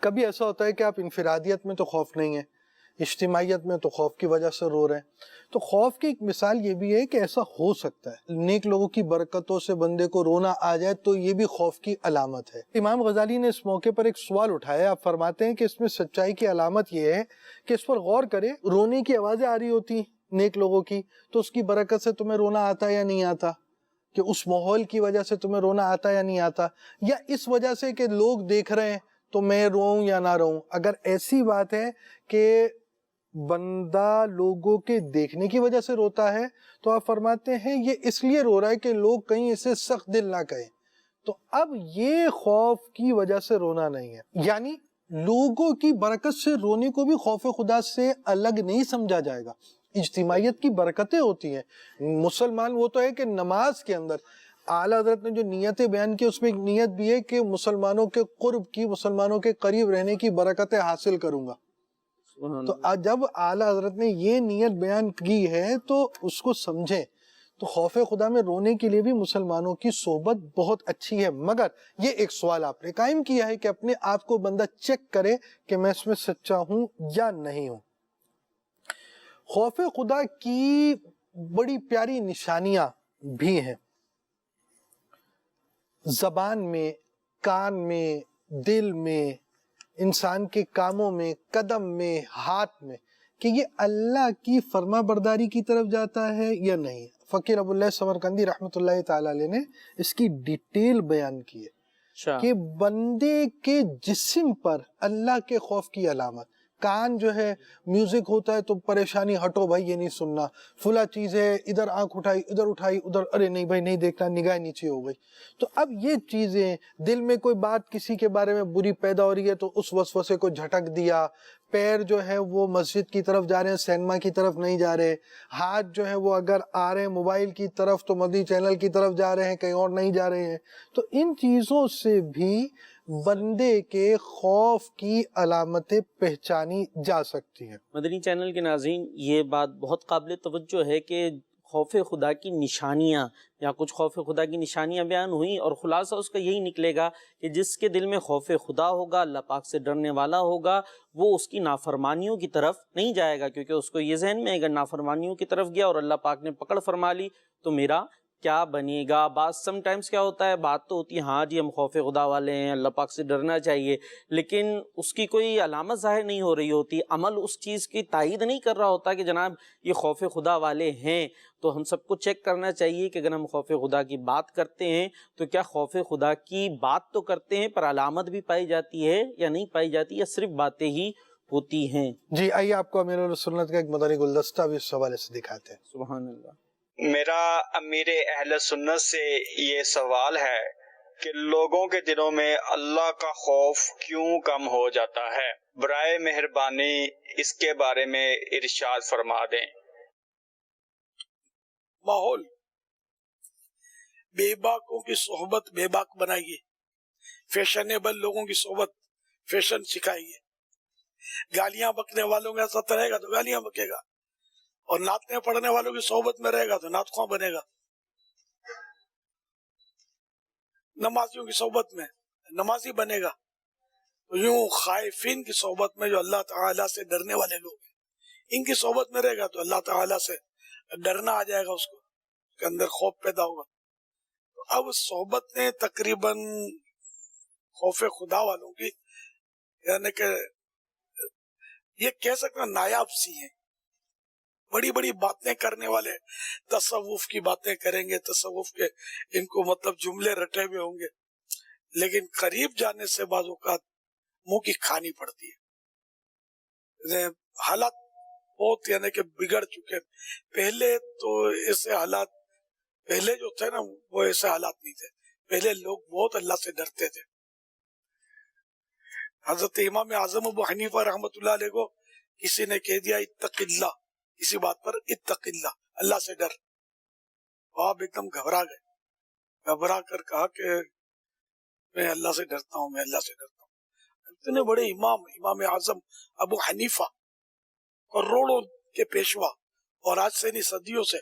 کبھی ایسا ہوتا ہے کہ آپ انفرادیت میں تو خوف نہیں ہے، اجتماعیت میں تو خوف کی وجہ سے رو رہے ہیں۔ تو خوف کی ایک مثال یہ بھی ہے کہ ایسا ہو سکتا ہے نیک لوگوں کی برکتوں سے بندے کو رونا آ جائے تو یہ بھی خوف کی علامت ہے۔ امام غزالی نے اس موقع پر ایک سوال اٹھایا، آپ فرماتے ہیں کہ اس میں سچائی کی علامت یہ ہے کہ اس پر غور کرے، رونے کی آوازیں آ رہی ہوتی نیک لوگوں کی تو اس کی برکت سے تمہیں رونا آتا یا نہیں آتا، کہ اس ماحول کی وجہ سے تمہیں رونا آتا یا نہیں آتا، یا اس وجہ سے کہ لوگ دیکھ رہے ہیں تو میں روؤں یا نہ روؤں۔ اگر ایسی بات ہے کہ بندہ لوگوں کے دیکھنے کی وجہ سے روتا ہے تو آپ فرماتے ہیں یہ اس لیے رو رہا ہے کہ لوگ کہیں اسے سخت دل نہ کہیں، تو اب یہ خوف کی وجہ سے رونا نہیں ہے۔ یعنی لوگوں کی برکت سے رونے کو بھی خوف خدا سے الگ نہیں سمجھا جائے گا۔ اجتماعیت کی برکتیں ہوتی ہیں، مسلمان وہ تو ہے کہ نماز کے اندر اعلیٰ حضرت نے جو نیتیں بیان کی اس میں ایک نیت بھی ہے کہ مسلمانوں کے قرب کی، مسلمانوں کے قریب رہنے کی برکتیں حاصل کروں گا۔ تو جب اعلیٰ حضرت نے یہ نیت بیان کی ہے تو اس کو سمجھیں۔ تو خوف خدا میں رونے کے لیے بھی مسلمانوں کی صحبت بہت اچھی ہے، مگر یہ ایک سوال آپ نے قائم کیا ہے کہ اپنے آپ کو بندہ چیک کرے کہ میں اس میں سچا ہوں یا نہیں ہوں۔ خوف خدا کی بڑی پیاری نشانیاں بھی ہیں، زبان میں، کان میں، دل میں، انسان کے کاموں میں، قدم میں، ہاتھ میں، کہ یہ اللہ کی فرما برداری کی طرف جاتا ہے یا نہیں۔ فقیر ابو اللہ سمرقندی رحمۃ اللہ تعالی علیہ نے اس کی ڈیٹیل بیان کی ہے کہ بندے کے جسم پر اللہ کے خوف کی علامت، کان جو ہے میوزک ہوتا ہے تو پریشانی، ہٹو بھائی یہ نہیں سننا، فلاں چیز ہے ادھر آنکھ اٹھائی ادھر اٹھائی ادھر، ارے نہیں بھائی نہیں دیکھنا، نگاہ نیچے ہو گئی۔ تو اب یہ چیزیں، دل میں کوئی بات کسی کے بارے میں بری پیدا ہو رہی ہے تو اس وسوسے کو جھٹک دیا، پیر جو ہے وہ مسجد کی طرف جا رہے ہیں، سینما کی طرف نہیں جا رہے، ہاتھ جو ہے وہ اگر آ رہے ہیں موبائل کی طرف تو مدنی چینل کی طرف جا رہے ہیں، کہیں اور نہیں جا رہے ہیں۔ تو ان چیزوں سے بھی بندے کے خوف کی علامتیں پہچانی جا سکتی ہیں۔ مدنی چینل کے ناظرین، یہ بات بہت قابل توجہ ہے کہ خوف خدا کی نشانیاں یا کچھ خوف خدا کی نشانیاں بیان ہوئیں، اور خلاصہ اس کا یہی نکلے گا کہ جس کے دل میں خوف خدا ہوگا، اللہ پاک سے ڈرنے والا ہوگا، وہ اس کی نافرمانیوں کی طرف نہیں جائے گا، کیونکہ اس کو یہ ذہن میں اگر نافرمانیوں کی طرف گیا اور اللہ پاک نے پکڑ فرما لی تو میرا کیا بنے گا۔ بعض سم ٹائمز کیا ہوتا ہے، بات تو ہوتی ہے ہاں جی ہم خوف خدا والے ہیں، اللہ پاک سے ڈرنا چاہیے، لیکن اس کی کوئی علامت ظاہر نہیں ہو رہی ہوتی، عمل اس چیز کی تائید نہیں کر رہا ہوتا کہ جناب یہ خوف خدا والے ہیں۔ تو ہم سب کو چیک کرنا چاہیے کہ اگر ہم خوف خدا کی بات کرتے ہیں تو کیا خوف خدا کی بات تو کرتے ہیں پر علامت بھی پائی جاتی ہے یا نہیں پائی جاتی، یا صرف باتیں ہی ہوتی ہیں۔ جی آئیے آپ کو امیر السنت کا ایک مدنی گلدستہ بھی اس حوالے سے دکھاتے ہیں۔ سبحان اللہ۔ میرا امیر اہل سنت سے یہ سوال ہے کہ لوگوں کے دلوں میں اللہ کا خوف کیوں کم ہو جاتا ہے؟ برائے مہربانی اس کے بارے میں ارشاد فرما دیں۔ ماحول بے باکوں کی صحبت بے باک بنائیے، فیشنیبل لوگوں کی صحبت فیشن سکھائیے، گالیاں بکنے والوں کے ساتھ رہے گا تو گالیاں بکے گا، اور نعتیں پڑھنے والوں کی صحبت میں رہے گا تو نعت خواں بنے گا، نمازیوں کی صحبت میں نمازی بنے گا۔ تو یوں خائفین کی صحبت میں جو اللہ تعالیٰ سے ڈرنے والے لوگ ہیں ان کی صحبت میں رہے گا تو اللہ تعالیٰ سے ڈرنا آ جائے گا، اس کے اندر خوف پیدا ہوگا۔ تو اب صحبت نے تقریباً خوف خدا والوں کی یعنی کہ یہ کہہ سکتے ہیں نایاب سی ہیں، بڑی بڑی باتیں کرنے والے تصوف کی باتیں کریں گے، تصوف کے ان کو مطلب جملے رٹے ہوئے ہوں گے، لیکن قریب جانے سے بعض اوقات منہ کی کھانی پڑتی ہے۔ حالات بہت یعنی کہ بگڑ چکے، پہلے تو ایسے حالات پہلے جو تھے نا وہ ایسے حالات نہیں تھے، پہلے لوگ بہت اللہ سے ڈرتے تھے۔ حضرت امام اعظم ابو حنیفہ رحمۃ اللہ علیہ کو کسی نے کہہ دیا اتق اللہ، کسی بات پر اتق اللہ، اللہ سے ڈر، آپ ایک دم گھبرا گئے، گھبرا کر کہا کہ میں اللہ سے ڈرتا ہوں، میں اللہ سے ڈرتا ہوں۔ اتنے بڑے امام اعظم ابو حنیفہ کروڑوں کے پیشوا، اور آج سے نہیں صدیوں سے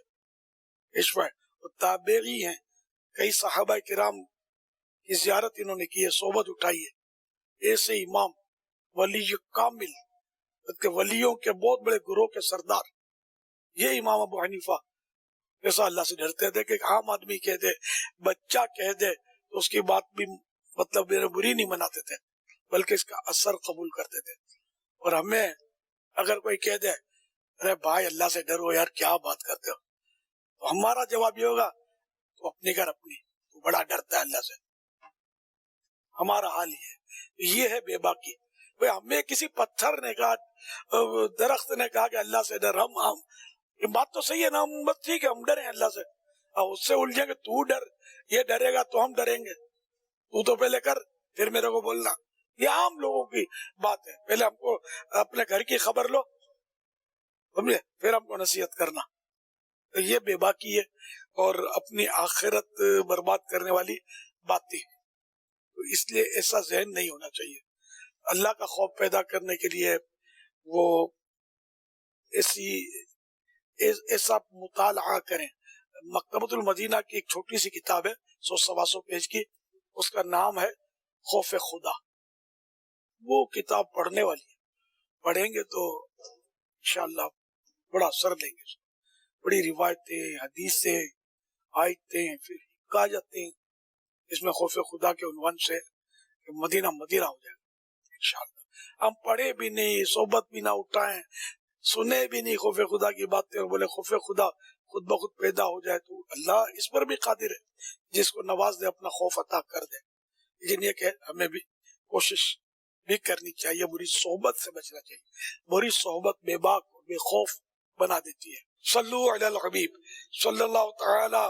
پیشوا ہے، اور تابعی ہیں، کئی صحابہ کرام کی زیارت انہوں نے کی ہے، صحبت اٹھائی ہے۔ ایسے امام ولی کامل، ولیوں کے بہت بڑے گروہ کے سردار، یہ امام ابو حنیفہ ایسا اللہ سے ڈرتے تھے کہ ایک عام آدمی کہہ دے، بچہ کہہ دے تو اس کی بات بھی مطلب بری نہیں مناتے تھے، بلکہ اس کا اثر قبول کرتے تھے۔ اور ہمیں اگر کوئی کہہ دے ارے بھائی اللہ سے ڈرو یار کیا بات کرتے ہو، تو ہمارا جواب یہ ہوگا تو اپنی گھر اپنی، تو بڑا ڈرتا ہے اللہ سے۔ ہمارا حال یہ ہے بے باکی۔ ہمیں کسی پتھر نے کہا، درخت نے کہا کہ اللہ سے ڈر، ہم یہ بات تو صحیح ہے نا، ہم بس ٹھیک ہے ہم ڈریں اللہ سے، اس سے الجھیں گے تو ڈر، یہ ڈرے گا تو ہم ڈریں گے، تو پہلے کر پھر میرے کو بولنا، یہ عام لوگوں کی بات ہے۔ پہلے ہم کو اپنے گھر کی خبر لو سمجھے، پھر ہم کو نصیحت کرنا۔ تو یہ بے باکی ہے اور اپنی آخرت برباد کرنے والی باتیں، تو اس لیے ایسا ذہن نہیں ہونا چاہیے۔ اللہ کا خوف پیدا کرنے کے لیے وہ ایسا مطالعہ کریں۔ مکتبۃ المدینہ کی ایک چھوٹی سی کتاب ہے 100-125 پیج کی، اس کا نام ہے خوف خدا، وہ کتاب پڑھنے والی ہے، پڑھیں گے تو انشاءاللہ بڑا اثر لیں گے، بڑی روایتیں، حدیثیں، آیتیں، پھر حکایتیں اس میں خوف خدا کے عنوان سے مدینہ مدینہ ہو جائے گا انشاءاللہ۔ ہم پڑھے بھی نہیں، صحبت بھی نہ اٹھائیں، سنے بھی نہیں خوف خدا کی باتیں، اور بولے خوف خدا خود بخود پیدا ہو جائے، تو اللہ اس پر بھی قادر ہے، جس کو نواز دے اپنا خوف عطا کر دے۔ لیکن یہ کہ ہمیں بھی کوشش بھی کرنی چاہیے، بری صحبت سے بچنا چاہیے۔ بری صحبت بے باک بے خوف بنا دیتی ہے۔ صلو علی الحبیب صلی اللہ تعالی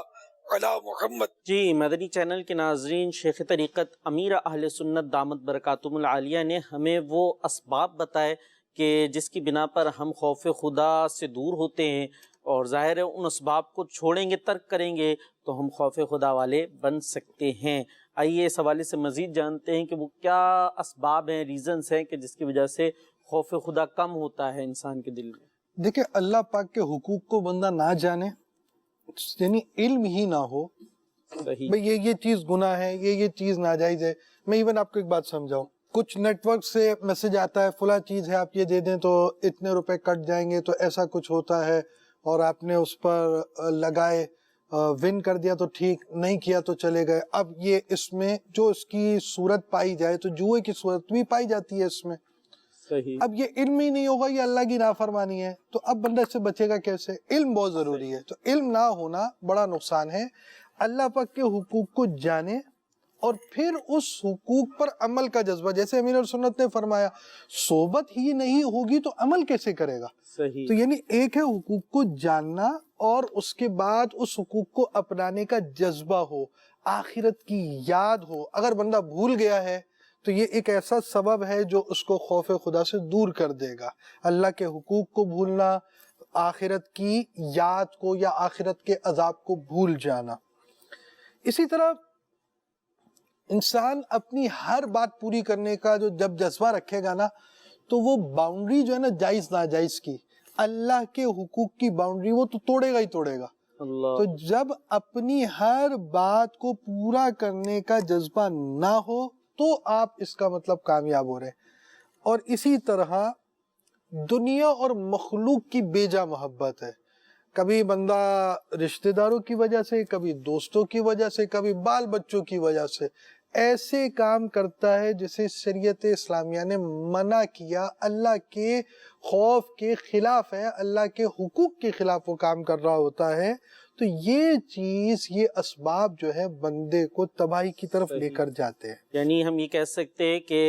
علی محمد۔ جی مدنی چینل کے ناظرین، شیخ طریقت امیر اہل سنت دامت برکاتہم العالیہ نے ہمیں وہ اسباب بتائے کہ جس کی بنا پر ہم خوف خدا سے دور ہوتے ہیں، اور ظاہر ہے ان اسباب کو چھوڑیں گے، ترک کریں گے تو ہم خوف خدا والے بن سکتے ہیں۔ آئیے اس حوالے سے مزید جانتے ہیں کہ وہ کیا اسباب ہیں، ریزنز ہیں کہ جس کی وجہ سے خوف خدا کم ہوتا ہے انسان کے دل میں۔ دیکھیں اللہ پاک کے حقوق کو بندہ نہ جانے یعنی علم ہی نہ ہو صحیح. بھئی یہ چیز گناہ ہے، یہ چیز ناجائز ہے. میں ایون آپ کو ایک بات سمجھاؤں، کچھ نیٹ ورک سے میسج آتا ہے فلاں چیز ہے آپ یہ دے دیں تو اتنے روپے کٹ جائیں گے، تو ایسا کچھ ہوتا ہے، اور آپ نے اس پر لگائے، ون کر دیا تو ٹھیک، نہیں کیا تو چلے گئے. اب یہ اس میں جو اس کی صورت پائی جائے تو جوئے کی صورت بھی پائی جاتی ہے اس میں. صحیح. اب یہ علم ہی نہیں ہوگا، یہ اللہ کی نافرمانی ہے، تو اب بندہ اس سے بچے گا کیسے؟ علم بہت ضروری ہے. تو علم نہ ہونا بڑا نقصان ہے. اللہ پاک کے حقوق کو جانے اور پھر اس حقوق پر عمل کا جذبہ، جیسے امیر السنت نے فرمایا صحبت ہی نہیں ہوگی تو عمل کیسے کرے گا؟ صحیح. تو یعنی ایک ہے حقوق کو جاننا اور اس کے بعد اس حقوق کو اپنانے کا جذبہ ہو، آخرت کی یاد ہو. اگر بندہ بھول گیا ہے تو یہ ایک ایسا سبب ہے جو اس کو خوف خدا سے دور کر دے گا. اللہ کے حقوق کو بھولنا، آخرت کی یاد کو یا آخرت کے عذاب کو بھول جانا. اسی طرح انسان اپنی ہر بات پوری کرنے کا جو جب جذبہ رکھے گا نا، تو وہ باؤنڈری جو ہے نا جائز ناجائز کی، اللہ کے حقوق کی باؤنڈری وہ تو توڑے گا ہی توڑے گا. اللہ. تو جب اپنی ہر بات کو پورا کرنے کا جذبہ نہ ہو تو آپ اس کا مطلب کامیاب ہو رہے. اور اسی طرح دنیا اور مخلوق کی بیجا محبت ہے. کبھی بندہ رشتہ داروں کی وجہ سے، کبھی دوستوں کی وجہ سے، کبھی بال بچوں کی وجہ سے ایسے کام کرتا ہے جسے شریعت اسلامیہ نے منع کیا، اللہ کے خوف کے خلاف ہے، اللہ کے حقوق کے خلاف وہ کام کر رہا ہوتا ہے. تو یہ چیز، یہ اسباب جو ہے بندے کو تباہی کی طرف لے کر جاتے ہیں. یعنی ہم یہ کہہ سکتے ہیں کہ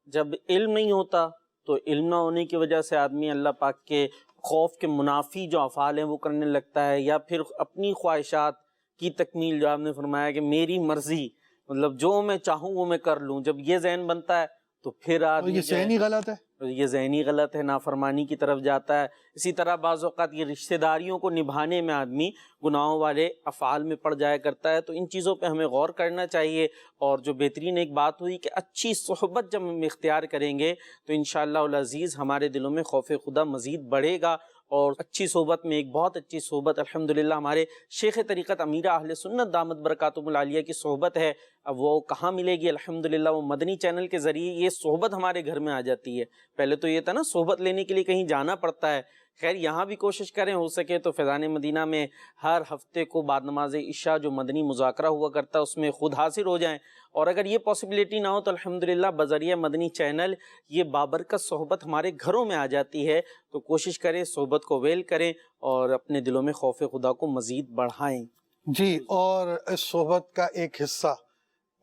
جب علم نہیں ہوتا تو علم نہ ہونے کی وجہ سے آدمی اللہ پاک کے خوف کے منافی جو افعال ہیں وہ کرنے لگتا ہے، یا پھر اپنی خواہشات کی تکمیل، جو آپ نے فرمایا کہ میری مرضی، مطلب جو میں چاہوں وہ میں کر لوں. جب یہ ذہن بنتا ہے تو پھر آدمی یہ ذہنی غلط ہے. یہ ذہنی غلط ہے، نافرمانی کی طرف جاتا ہے. اسی طرح بعض اوقات یہ رشتہ داریوں کو نبھانے میں آدمی گناہوں والے افعال میں پڑ جایا کرتا ہے. تو ان چیزوں پہ ہمیں غور کرنا چاہیے. اور جو بہترین ایک بات ہوئی کہ اچھی صحبت جب ہم اختیار کریں گے تو انشاءاللہ العزیز ہمارے دلوں میں خوف خدا مزید بڑھے گا. اور اچھی صحبت میں ایک بہت اچھی صحبت الحمدللہ ہمارے شیخ طریقت امیرہ اہل سنت دامت برکاتہم العالیہ کی صحبت ہے. اب وہ کہاں ملے گی؟ الحمدللہ وہ مدنی چینل کے ذریعے یہ صحبت ہمارے گھر میں آ جاتی ہے. پہلے تو یہ تھا نا صحبت لینے کے لیے کہیں جانا پڑتا ہے. خیر یہاں بھی کوشش کریں ہو سکے تو فیضان مدینہ میں ہر ہفتے کو بعد نماز عشاء جو مدنی مذاکرہ ہوا کرتا ہے اس میں خود حاضر ہو جائیں. اور اگر یہ پاسبلٹی نہ ہو تو الحمدللہ بذریعہ مدنی چینل یہ بابرکت صحبت ہمارے گھروں میں آ جاتی ہے. تو کوشش کریں صحبت کو ویل کریں اور اپنے دلوں میں خوف خدا کو مزید بڑھائیں. جی، اور اس صحبت کا ایک حصہ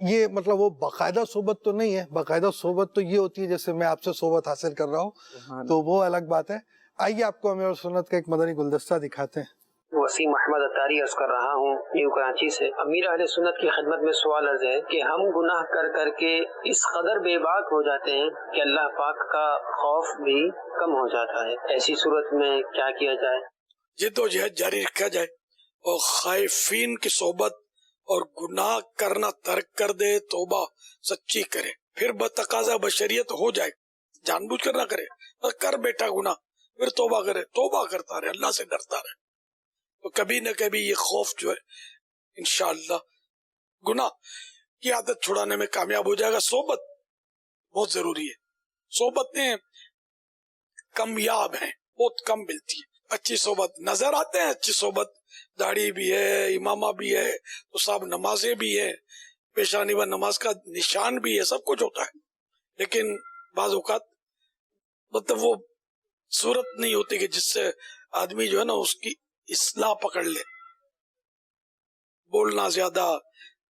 یہ مطلب وہ باقاعدہ صحبت تو نہیں ہے. باقاعدہ صحبت تو یہ ہوتی ہے جیسے میں آپ سے صحبت حاصل کر رہا ہوں، تو وہ الگ بات ہے. آئیے آپ کو امیر سنت کا ایک مدنی گلدستہ دکھاتے ہیں. وسیم احمد اتاری عرض کر رہا ہوں نیو کراچی سے. امیر اہل سنت کی خدمت میں سوال عرض ہے کہ ہم گناہ کر کر کے اس قدر بے باک ہو جاتے ہیں کہ اللہ پاک کا خوف بھی کم ہو جاتا ہے. ایسی صورت میں کیا کیا جائے؟ جد و جہد جاری رکھا جائے اور خائفین کی صحبت اور گناہ کرنا ترک کر دے، توبہ سچی کرے، پھر بتقاضا بشریت ہو جائے. جان بوجھ کر نہ کرے، اور کر بیٹا گناہ پھر توبہ کرے، توبہ کرتا رہے، اللہ سے ڈرتا رہے، تو کبھی نہ کبھی یہ خوف جو ہے انشاءاللہ گناہ کی عادت چھڑانے میں کامیاب ہو جائے گا. صحبت بہت ضروری ہے. صحبتیں کمیاب ہیں، بہت کم ملتی ہے. اچھی صحبت نظر آتے ہیں، اچھی صحبت داڑھی بھی ہے، امامہ بھی ہے، تو صاحب نمازیں بھی ہے، پیشانی و نماز کا نشان بھی ہے، سب کچھ ہوتا ہے. لیکن بعض اوقات مطلب وہ صورت نہیں ہوتی کہ جس سے آدمی جو ہے نا اس کی اصلاح پکڑ لے. بولنا زیادہ،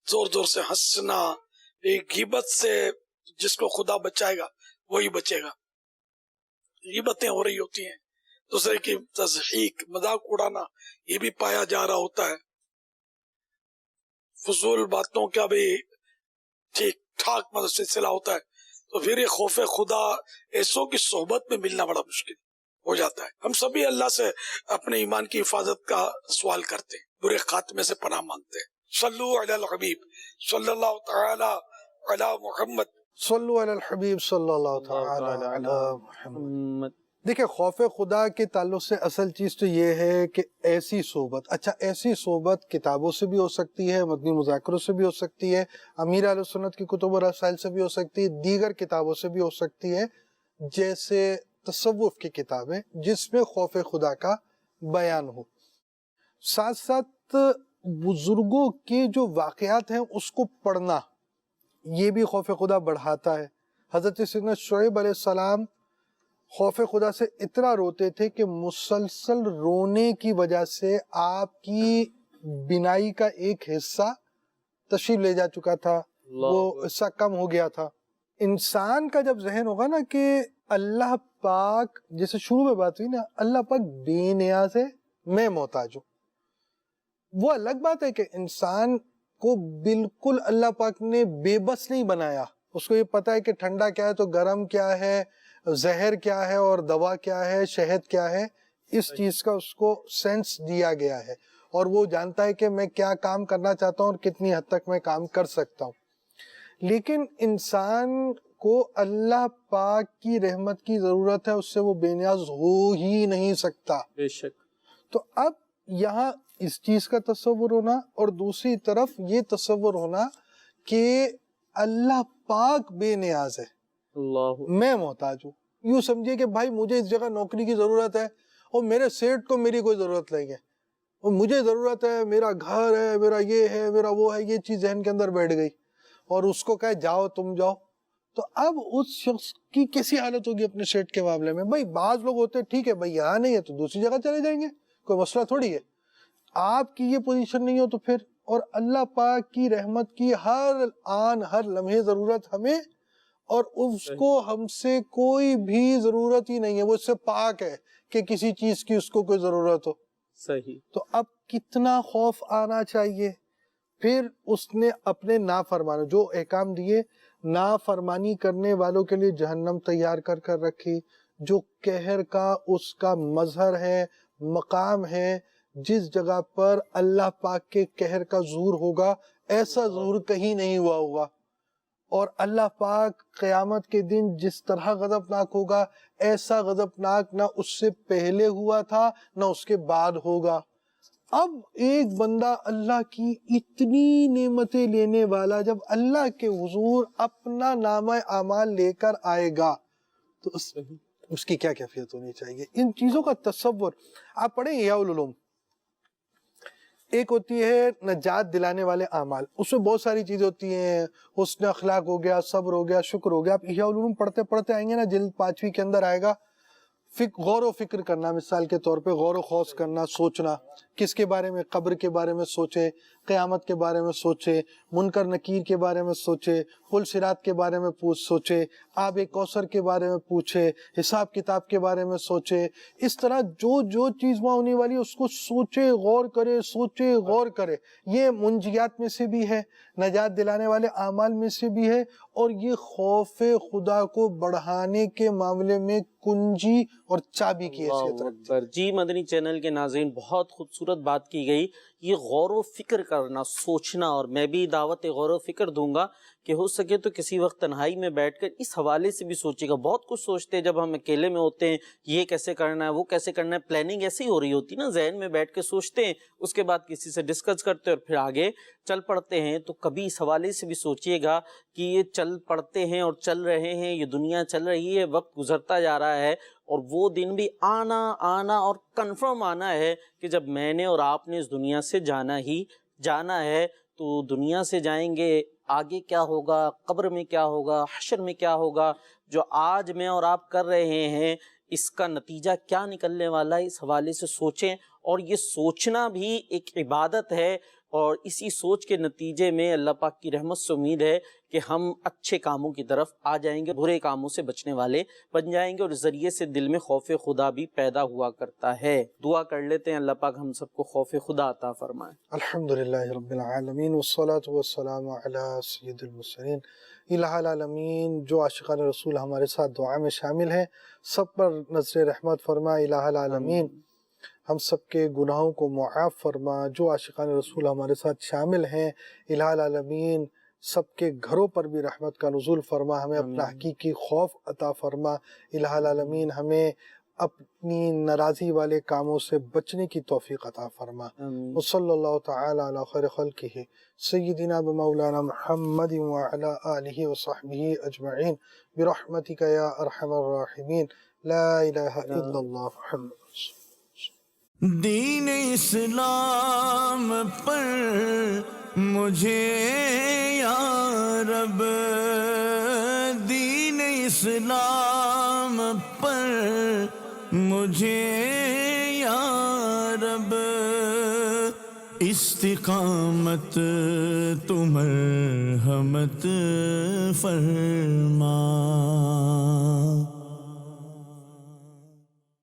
زور زور سے ہنسنا، غیبت سے جس کو خدا بچائے گا وہی بچے گا. غیبتیں ہو رہی ہوتی ہیں، دوسرے کی تضحیک، مذاق اڑانا، یہ بھی پایا جا رہا ہوتا ہے. فضول باتوں کا بھی ٹھیک ٹھاک مطلب سلسلہ ہوتا ہے. تو پھر یہ خوف خدا ایسوں کی صحبت میں ملنا بڑا مشکل ہو جاتا ہے. ہم سبھی اللہ سے اپنے ایمان کی حفاظت کا سوال کرتے ہیں، برے خاتمے سے پناہ مانگتے ہیں. صلو علی الحبیب صلی اللہ تعالی علی محمد. صلو علی الحبیب صلی اللہ تعالی علی محمد. دیکھیں خوف خدا کے تعلق سے اصل چیز تو یہ ہے کہ ایسی صحبت، اچھا ایسی صحبت کتابوں سے بھی ہو سکتی ہے، مدنی مذاکروں سے بھی ہو سکتی ہے، امیر اہل سنت کی کتب و رسائل سے بھی ہو سکتی ہے، دیگر کتابوں سے بھی ہو سکتی ہے، جیسے تصوف کی کتابیں جس میں خوف خدا کا بیان ہو۔ ساتھ ساتھ بزرگوں کے جو واقعات ہیں اس کو پڑھنا، یہ بھی خوف خدا بڑھاتا ہے۔ حضرت سیدنا شعیب علیہ السلام خوف خدا سے اتنا روتے تھے کہ مسلسل رونے کی وجہ سے آپ کی بینائی کا ایک حصہ تشریف لے جا چکا تھا، وہ حصہ کم ہو گیا تھا۔ انسان کا جب ذہن ہوگا نا کہ اللہ پاک، جیسے شروع میں بات ہوئی نا، اللہ پاک بے نیاز ہے، میں محتاج ہوں، وہ الگ بات ہے کہ انسان کو بالکل اللہ پاک نے بے بس نہیں بنایا، اس کو یہ پتا ہے کہ ٹھنڈا کیا ہے تو گرم کیا ہے، زہر کیا ہے اور دوا کیا ہے، شہد کیا ہے، اس چیز کا اس کو سینس دیا گیا ہے، اور وہ جانتا ہے کہ میں کیا کام کرنا چاہتا ہوں اور کتنی حد تک میں کام کر سکتا ہوں۔ لیکن انسان کو اللہ پاک کی رحمت کی ضرورت ہے، اس سے وہ بے نیاز ہو ہی نہیں سکتا۔ بے شک۔ تو اب یہاں اس چیز کا تصور ہونا، اور دوسری طرف یہ تصور ہونا کہ اللہ پاک بے نیاز ہے، اللہ، میں محتاج ہوں۔ یوں سمجھیے کہ بھائی مجھے اس جگہ نوکری کی ضرورت ہے اور میرے سیٹ کو میری کوئی ضرورت نہیں ہے، اور مجھے ضرورت ہے، میرا گھر ہے، میرا یہ ہے، میرا وہ ہے، یہ چیز ذہن کے اندر بیٹھ گئی، اور اس کو کہے جاؤ تم جاؤ، تو اب اس شخص کی کیسی حالت ہوگی اپنے سیٹ کے معاملے میں؟ بھائی بعض لوگ ہوتے ہیں ٹھیک ہے بھائی یہاں نہیں ہے تو دوسری جگہ چلے جائیں گے، کوئی مسئلہ تھوڑی ہے، آپ کی یہ پوزیشن نہیں ہو تو پھر، اور اللہ پاک کی رحمت کی ہر آن ہر لمحے ضرورت ہمیں، اور اس کو ہم سے کوئی بھی ضرورت ہی نہیں ہے، وہ اس سے پاک ہے کہ کسی چیز کی اس کو کوئی ضرورت ہو۔ صحیح۔ تو اب کتنا خوف آنا چاہیے۔ پھر اس نے اپنے نافرمانوں جو احکام دیے، نافرمانی کرنے والوں کے لیے جہنم تیار کر کر رکھی، جو قہر کا اس کا مظہر ہے، مقام ہے، جس جگہ پر اللہ پاک کے قہر کا ظہور ہوگا، ایسا ظہور کہیں نہیں ہوا ہوگا، اور اللہ پاک قیامت کے دن جس طرح غضبناک ہوگا، ایسا غضبناک نہ اس سے پہلے ہوا تھا نہ اس کے بعد ہوگا۔ اب ایک بندہ اللہ کی اتنی نعمتیں لینے والا جب اللہ کے حضور اپنا نامہ اعمال لے کر آئے گا تو اس کی کیا کیفیت ہونی چاہیے؟ ان چیزوں کا تصور آپ پڑھیں احیاء العلوم، ایک ہوتی ہے نجات دلانے والے اعمال، اس میں بہت ساری چیزیں ہوتی ہیں، حسن اخلاق ہو گیا، صبر ہو گیا، شکر ہو گیا۔ آپ احیاء العلوم پڑھتے پڑھتے آئیں گے نا، جلد 5ویں کے اندر آئے گا غور و فکر کرنا، مثال کے طور پہ غور و خوض کرنا، سوچنا، کس کے بارے میں؟ قبر کے بارے میں سوچے، قیامت کے بارے میں سوچے، منکر نکیر کے بارے میں سوچے، پل صراط کے بارے میں سوچے، آب کوثر کے بارے میں پوچھے، حساب کتاب کے بارے میں سوچے، اس طرح جو چیز وہاں ہونے والی ہے اس کو سوچے، غور کرے، سوچے غور کرے۔ یہ منجیات میں سے بھی ہے، نجات دلانے والے اعمال میں سے بھی ہے، اور یہ خوف خدا کو بڑھانے کے معاملے میں کنجی اور چابی کی حیثیت رکھتی ہے۔ جی مدنی چینل کے ناظرین، بہت خوبصورت بات کی گئی، یہ غور و فکر کرنا، سوچنا، اور میں بھی دعوت غور و فکر دوں گا کہ ہو سکے تو کسی وقت تنہائی میں بیٹھ کر اس حوالے سے بھی سوچے گا۔ بہت کچھ سوچتے ہیں جب ہم اکیلے میں ہوتے ہیں، یہ کیسے کرنا ہے، وہ کیسے کرنا ہے، پلاننگ ایسے ہی ہو رہی ہوتی نا، ذہن میں بیٹھ کے سوچتے ہیں، اس کے بعد کسی سے ڈسکس کرتے ہیں اور پھر آگے چل پڑتے ہیں۔ تو کبھی اس حوالے سے بھی سوچیے گا کہ یہ چل پڑتے ہیں اور چل رہے ہیں، یہ دنیا چل رہی ہے، وقت گزرتا جا رہا ہے، اور وہ دن بھی آنا اور کنفرم آنا ہے کہ جب میں نے اور آپ نے اس دنیا سے جانا ہی جانا ہے۔ تو دنیا سے جائیں گے، آگے کیا ہوگا، قبر میں کیا ہوگا، حشر میں کیا ہوگا، جو آج میں اور آپ کر رہے ہیں اس کا نتیجہ کیا نکلنے والا ہے، اس حوالے سے سوچیں۔ اور یہ سوچنا بھی ایک عبادت ہے، اور اسی سوچ کے نتیجے میں اللہ پاک کی رحمت سے امید ہے کہ ہم اچھے کاموں کی طرف آ جائیں گے، برے کاموں سے بچنے والے بن جائیں گے، اور اس ذریعے سے دل میں خوف خدا بھی پیدا ہوا کرتا ہے۔ دعا کر لیتے ہیں، اللہ پاک ہم سب کو خوف خدا عطا فرمائے۔ الحمدللہ رب العالمین والصلاة والسلام علی سید المرسلین۔ الہ العالمین، جو عاشقان رسول ہمارے ساتھ دعا میں شامل ہیں سب پر نظر رحمت فرما۔ الہ العالمین، ہم سب کے گناہوں کو معاف فرما۔ جو عاشقان رسول ہمارے ساتھ شامل ہیں الہ العالمین، سب کے گھروں پر بھی رحمت کا نزول فرما، ہمیں اپنا حقیقی خوف عطا فرما۔ الہ العالمین، ہمیں اپنی ناراضی والے کاموں سے بچنے کی توفیق عطا فرما. آمین. وصلی اللہ تعالی علی خیر خلقہ سیدنا و مولانا محمد وعلی آلہ وصحبہ اجمعین برحمتک یا ارحم الراحمین. لا الہ الا اللہ محمد رسول اللہ. دین اسلام پر مجھے یا رب، دین اسلام پر مجھے یا رب، استقامت تو مرحمت فرما.